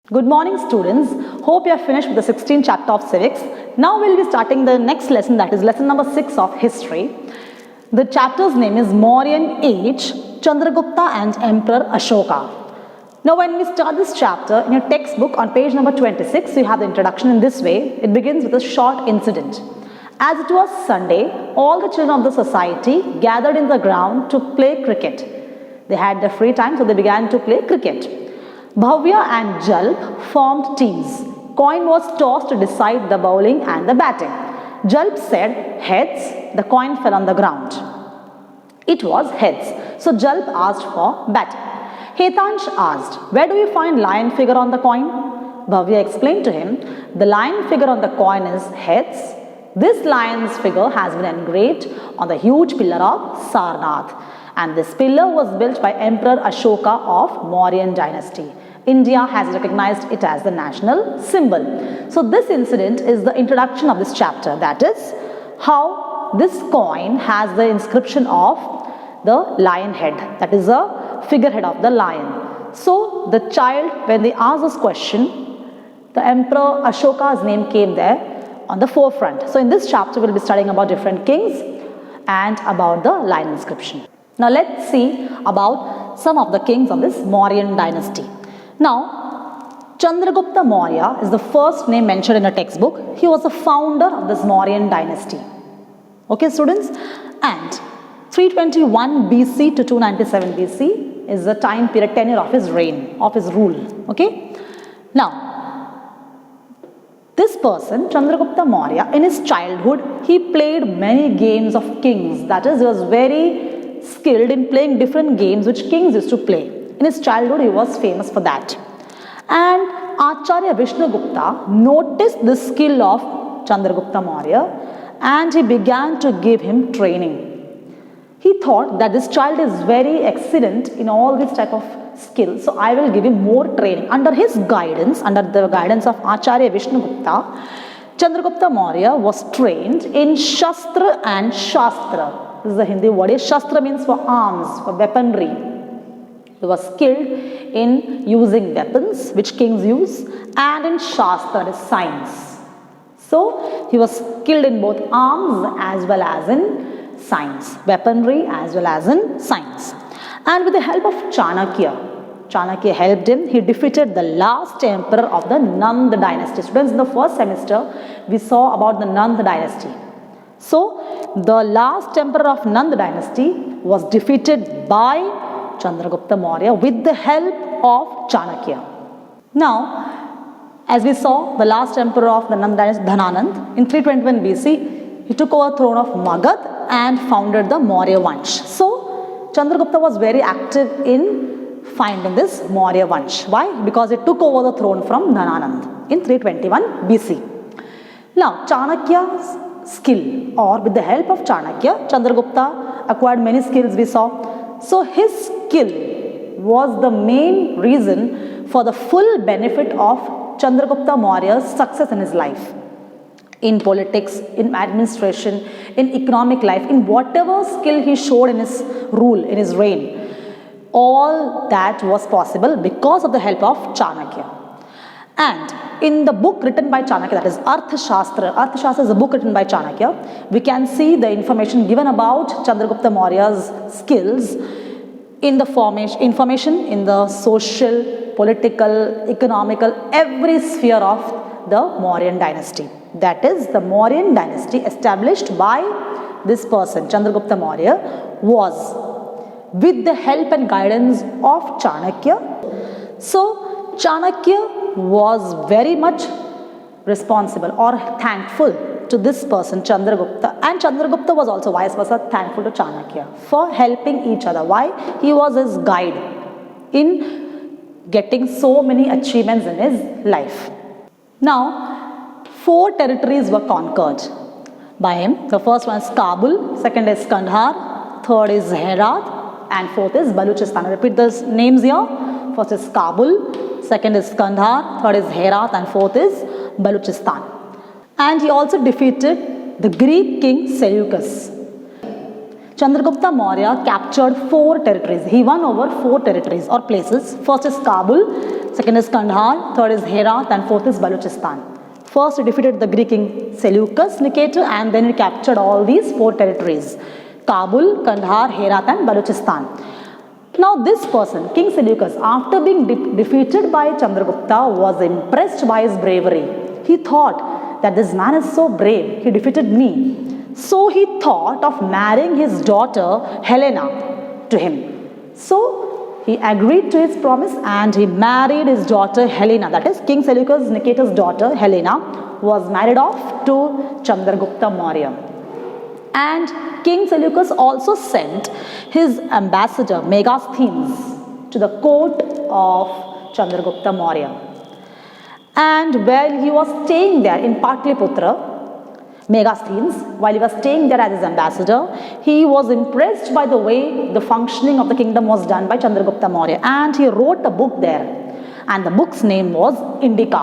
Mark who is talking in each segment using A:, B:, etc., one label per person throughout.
A: Good morning, students. Hope you have finished with the 16th chapter of civics. Now we'll be starting the next lesson, that is lesson number 6 of history. The chapter's name is Mauryan Age, Chandragupta and Emperor Ashoka. Now when we start this chapter, in your textbook on page number 26, you have the introduction in this way. It begins with a short incident. As it was Sunday, all the children of the society gathered in the ground to play cricket. They had their free time, so they began to play cricket. Bhavya and Jalp formed teams. Coin was tossed to decide the bowling and the batting. Jalp said heads, the coin fell on the ground. It was heads, so Jalp asked for batting. Hetansh asked, where do you find lion figure on the coin? Bhavya explained to him, the lion figure on the coin is heads. This lion's figure has been engraved on the huge pillar of Sarnath, and this pillar was built by Emperor Ashoka of Mauryan dynasty. India has recognized it as the national symbol. So this incident is the introduction of this chapter, that is how this coin has the inscription of the lion head, that is a figurehead of the lion. So the child, when they asked this question, the Emperor Ashoka's name came there on the forefront. So in this chapter we'll be studying about different kings and about the lion inscription. Now let's see about some of the kings of this Mauryan dynasty. Now, Chandragupta Maurya is the first name mentioned in a textbook. He was the founder of this Mauryan dynasty. Okay, students? And 321 BC to 297 BC is the time period, tenure of his reign, of his rule. Okay? Now, this person, Chandragupta Maurya, in his childhood, he played many games of kings. That is, he was very skilled in playing different games which kings used to play. In his childhood, he was famous for that. And Acharya Vishnugupta noticed the skill of Chandragupta Maurya and he began to give him training. He thought that this child is very excellent in all these type of skills, so I will give him more training. Under his guidance, under the guidance of Acharya Vishnugupta, Chandragupta Maurya was trained in Shastra and Shastra. This is the Hindi word. Shastra means for arms, for weaponry. He was skilled in using weapons, which kings use, and in Shastra, that is science. So, he was skilled in both arms as well as in science, weaponry as well as in science. And with the help of Chanakya helped him. He defeated the last emperor of the Nanda dynasty. Students, in the first semester, we saw about the Nanda dynasty. So, the last emperor of Nanda dynasty was defeated by Chandragupta Maurya with the help of Chanakya. Now, as we saw, the last emperor of the Nanda dynasty, Dhananand, in 321 BC, he took over the throne of Magad and founded the Maurya Vansh. So, Chandragupta was very active in finding this Maurya Vansh. Why? Because he took over the throne from Dhananand in 321 BC. Now, Chanakya's skill, or with the help of Chanakya, Chandragupta acquired many skills we saw. So his skill was the main reason for the full benefit of Chandragupta Maurya's success in his life. In politics, in administration, in economic life, in whatever skill he showed in his rule, in his reign, all that was possible because of the help of Chanakya. And in the book written by Chanakya, that is Arthashastra is a book written by Chanakya, we can see the information given about Chandragupta Maurya's skills in the information in the social, political, economical, every sphere of the Mauryan dynasty. That is, the Mauryan dynasty established by this person, Chandragupta Maurya, was with the help and guidance of Chanakya. So, Chanakya was very much responsible or thankful to this person, Chandragupta, and Chandragupta was also vice versa thankful to Chanakya for helping each other. Why? He was his guide in getting so many achievements in his life. Now, 4 territories were conquered by him. The first one is Kabul, second is Kandahar, third is Herat, and fourth is Baluchistan. I repeat those names here. First is Kabul, second is Kandahar, third is Herat, and fourth is Baluchistan. And he also defeated the Greek king Seleucus. Chandragupta Maurya captured 4 territories. He won over 4 territories or places. First is Kabul, second is Kandahar, third is Herat, and fourth is Balochistan. First he defeated the Greek king Seleucus Nicator, and then he captured all these 4 territories: Kabul, Kandahar, Herat, and Balochistan. Now this person, King Seleucus, after being defeated by Chandragupta, was impressed by his bravery. He thought that this man is so brave, he defeated me. So he thought of marrying his daughter Helena to him. So he agreed to his promise and he married his daughter Helena. That is, King Seleucus Nicator's daughter Helena was married off to Chandragupta Maurya. And King Seleucus also sent his ambassador Megasthenes to the court of Chandragupta Maurya. And while he was staying there in Patliputra, Megasthenes, while he was staying there as his ambassador, he was impressed by the way the functioning of the kingdom was done by Chandragupta Maurya, and he wrote a book there, and the book's name was Indica.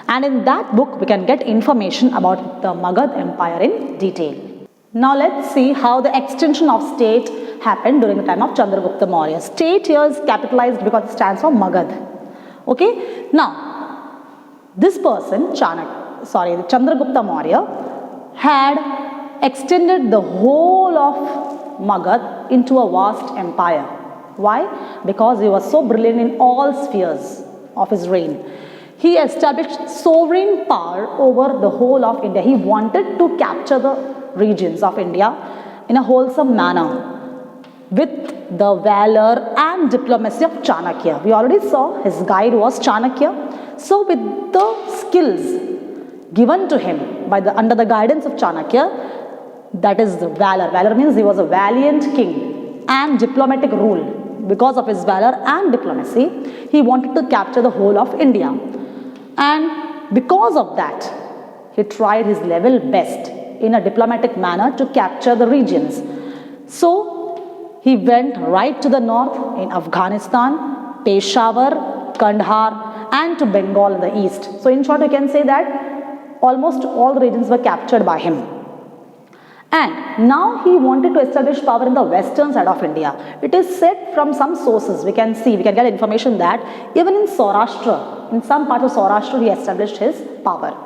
A: And in that book we can get information about the Magad Empire in detail. Now let's see how the extension of state happened during the time of Chandragupta Maurya. State here is capitalized because it stands for Magad. Okay, now this person Chandragupta Maurya had extended the whole of Magad into a vast empire. Why? Because he was so brilliant in all spheres of his reign. He established sovereign power over the whole of India. He wanted to capture the regions of India in a wholesome manner with the valor and diplomacy of Chanakya. We already saw his guide was Chanakya. So with the skills given to him under the guidance of Chanakya, that is the valor. Valor means he was a valiant king, and diplomatic rule. Because of his valor and diplomacy, he wanted to capture the whole of India. And because of that, he tried his level best in a diplomatic manner to capture the regions. So he went right to the north in Afghanistan, Peshawar, Kandahar, and to Bengal in the east. So in short, you can say that almost all the regions were captured by him. And now he wanted to establish power in the western side of India. It is said from some sources, we can get information that even in Saurashtra, in some parts of Saurashtra, he established his power.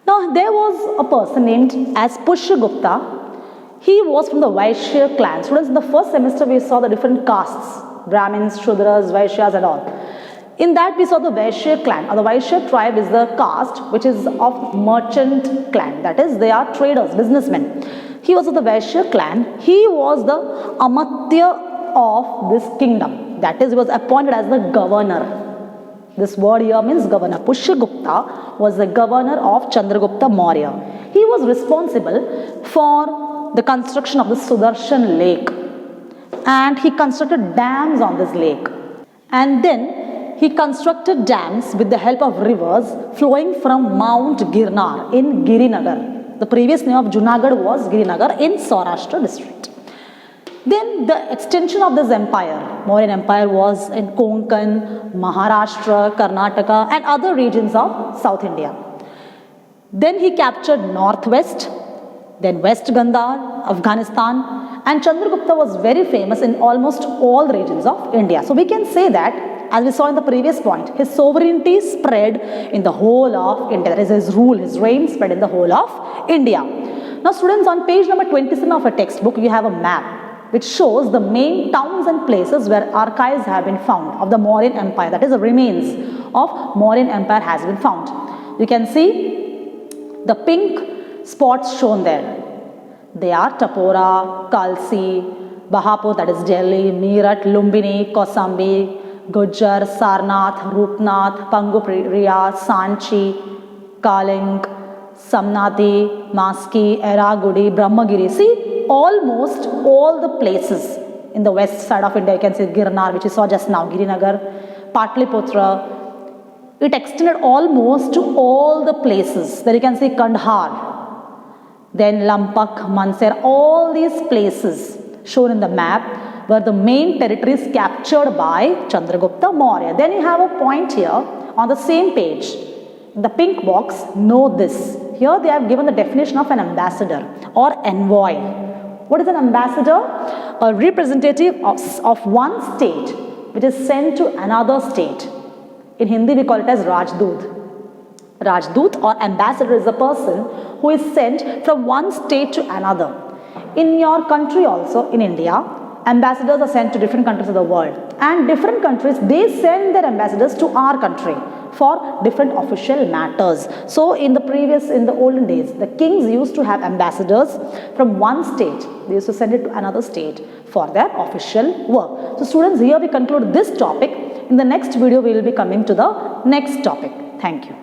A: Now there was a person named as Pushyagupta. He was from the Vaishya clan. Students, in the first semester we saw the different castes, Brahmins, Shudras, Vaishyas and all. In that we saw the Vaishya clan, or the Vaishya tribe is the caste which is of merchant clan. That is, they are traders, businessmen. He was of the Vaishya clan. He was the Amatya of this kingdom. That is, he was appointed as the governor. This word here means governor. Pushyagupta was the governor of Chandragupta Maurya. He was responsible for the construction of the Sudarshan lake, and he constructed dams on this lake. And then he constructed dams with the help of rivers flowing from Mount Girnar in Girinagar. The previous name of Junagadh was Girinagar in Saurashtra district. Then the extension of this empire, Mauryan Empire, was in Konkan, Maharashtra, Karnataka and other regions of South India. Then he captured northwest, then West Gandhar, Afghanistan, and Chandragupta was very famous in almost all regions of India. So we can say that, as we saw in the previous point, his sovereignty spread in the whole of India. That is, his rule, his reign spread in the whole of India. Now students, on page number 27 of a textbook, you have a map which shows the main towns and places where archives have been found of the Mauryan Empire. That is, the remains of Mauryan Empire has been found. You can see the pink spots shown there. They are Tapora, Kalsi, Bahapur, that is Delhi, Meerut, Lumbini, Kausambi, Gujjar, Sarnath, Rupnath, Pangupriya, Sanchi, Kaling, Samnati, Maski, Eragudi, Brahmagiri. See, almost all the places in the west side of India, you can see Girnar, which you saw just now, Girinagar, Patliputra. It extended almost to all the places. Then you can see Kandahar, then Lampak, Mansehr, all these places shown in the map were the main territories captured by Chandragupta Maurya. Then you have a point here on the same page. In the pink box, know this. Here they have given the definition of an ambassador or envoy. What is an ambassador? A representative of one state which is sent to another state. In Hindi we call it as Rajdoot. Rajdoot or ambassador is a person who is sent from one state to another. In your country also, in India, ambassadors are sent to different countries of the world, and different countries, they send their ambassadors to our country for different official matters. So in the olden days, the kings used to have ambassadors from one state. They used to send it to another state for their official work. So students, here we conclude this topic. In the next video, we will be coming to the next topic. Thank you.